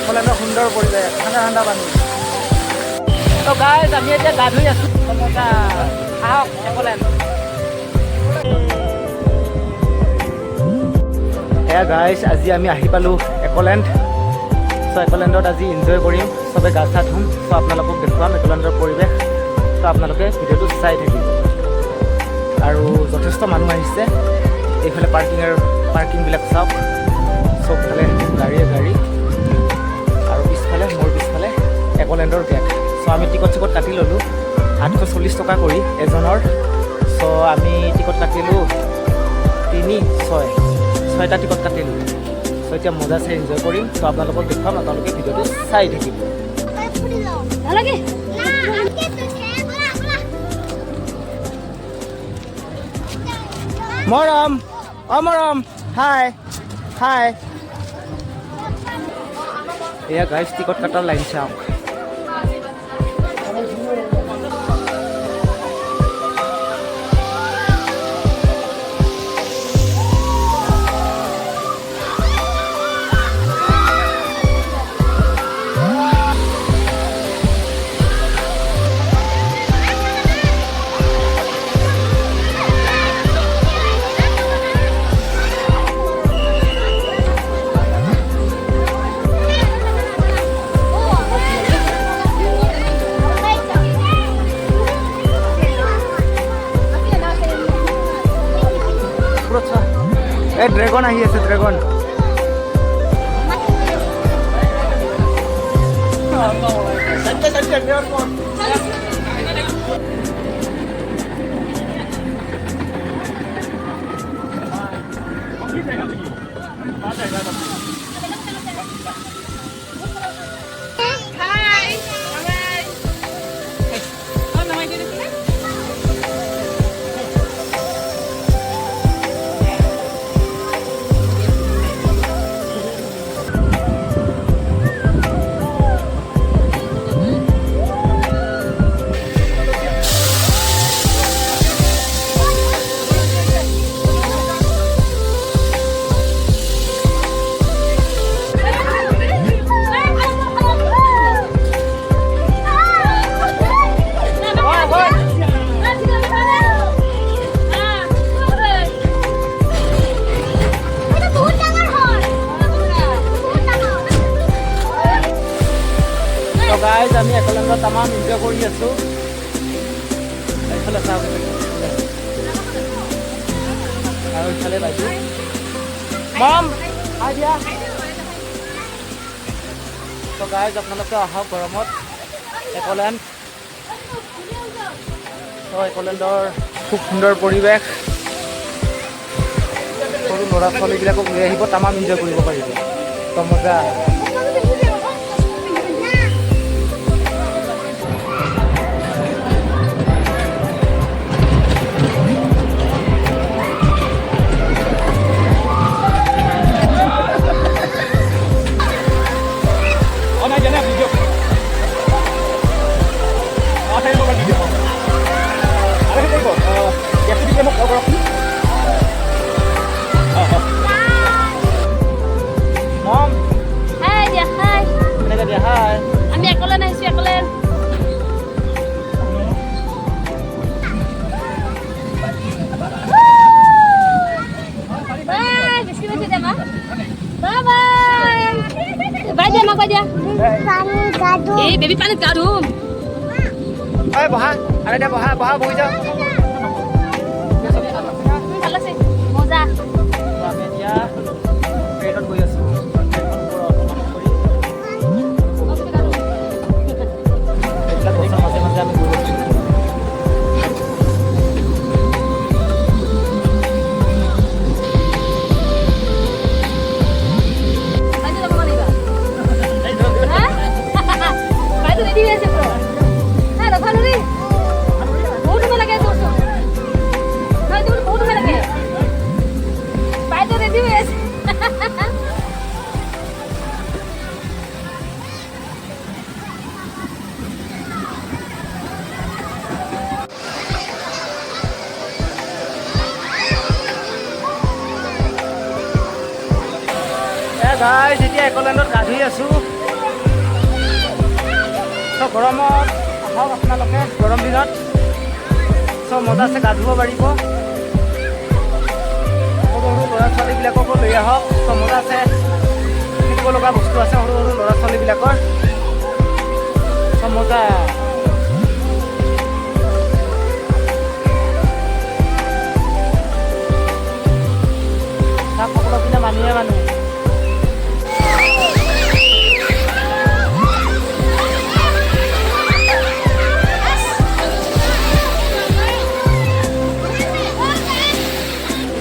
একলেণ্ডৰ সুন্দৰ পৰিৱেশ, ঠাণ্ডা ঠাণ্ডা পানী। তো গাইজ আমি এতিয়া গা ধুই আছোঁ। আহক একলেণ্ড। এয়া গাইজ আজি আমি আহি পালোঁ একলেণ্ড। চ' একলেণ্ডত আজি এনজয় কৰিম, চবে গা চা ধুম। চ' আপোনালোকক দেখুৱাম একলেণ্ডৰ পৰিৱেশ। চ' আপোনালোকে ভিডিঅ'টো চাই থাকিব। আৰু যথেষ্ট মানুহ আহিছে। এইফালে পাৰ্কিংবিলাক চাওক, চবফালে গাড়ীয়ে গাড়ী। আৰু পিছফালে মোৰ পিছফালে একলেণ্ডৰ গেট। চ' আমি টিকট কাটি ল'লোঁ 840 টকা কৰি এজনৰ। চ' আমি টিকট কাটিলোঁ 6টা টিকট কাটিলোঁ। চ' এতিয়া মজা চাই এনজয় কৰিম। চ' আপোনালোকক দেখুৱাম, আপোনালোকে ভিডিঅ'টো চাই থাকিব। মৰম মৰম হাই হাই। এয়া গাইজ টিকট কাটাৰ লাইন চাওক। এই ড্ৰেগন আহি আছে, ড্ৰেগন। গাইজ আমি একলেণ্ডত তামাম এনজয় কৰি আছোঁ। এইফালে চাওক আৰু এইফালে বাইদেউ মম আহি দিয়া। তো গাইজ আপোনালোকে আহক গৰমত একলেণ্ড। তো একলেণ্ডৰ খুব সুন্দৰ পৰিৱেশ। সৰু ল'ৰা ছোৱালীবিলাকক লৈ আহিব, তামাম এনজয় কৰিব পাৰিব। তো মজা। Mom. Hai dia, hai. Kenapa dia hai? Ami ekelen hai, si ekelen. Bye, biscuit aja deh, Ma. Bye bye. Bye dia, Ma, bye dia. Pani kado. Baby panik kado. Ayo boha, ada dia boha bohi jauh. Kalau sih, moza. Kami dia, pedot bohi asu. Ready aja bro. Nah, udah lalu nih. Udah malah kayak guys এতিয়া একলেণ্ডত গা ধুই আছোঁ। চ' গৰমত আহক আপোনালোকে, গৰম দিনত চ' মজা আছে, গা ধুব পাৰিব। সৰু সৰু ল'ৰা ছোৱালীবিলাককো লৈ আহক। চ' মজা আছে, শিকিব লগা বস্তু আছে সৰু সৰু ল'ৰা ছোৱালীবিলাকৰ। চ' মজা তাক সকলো পিনে মানুহে মানুহ।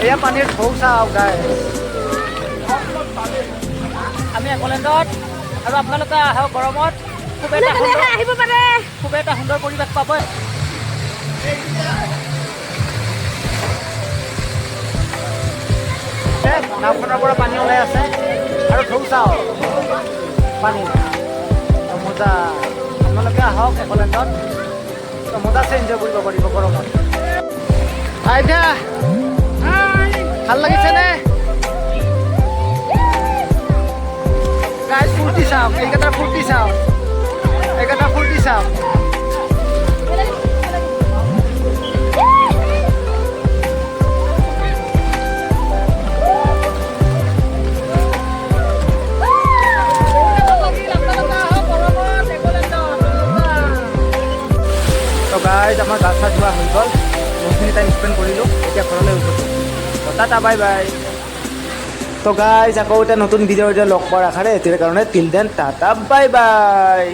এয়া পানীৰ ঢৌ চাওক গাইজ। আমি একলেণ্ডত আৰু আপোনালোকে আহক গৰমত। খুব এটা আহিব পাৰে। সুন্দৰ পৰিৱেশ পাব। নাওখনৰ পৰা পানী ওলাই আছে আৰু ঢৌ চাওক পানী। মজা, আপোনালোকে আহক একলেণ্ডত। মজা আছে, এনজয় কৰিব পাৰিব গৰমত। আইতা ভাল লাগিছেনে? গাইজ ফূৰ্তি চাওক, এইকেইটাৰ ফূৰ্তি চাওক, এইকেইটাৰ ফূৰ্তি চাওক। গাইজ আমাৰ গা চা ধোৱা হৈ গ'ল, বহুতখিনি টাইম স্পেণ্ড কৰিলোঁ। এতিয়া ঘৰলৈ উঠিছোঁ। Tata bye bye. তো গাইজ আকৌ এটা নতুন ভিডিঅ' লগ পোৱাৰ আশাৰে এতিয়াৰ কাৰণে till then tata bye bye.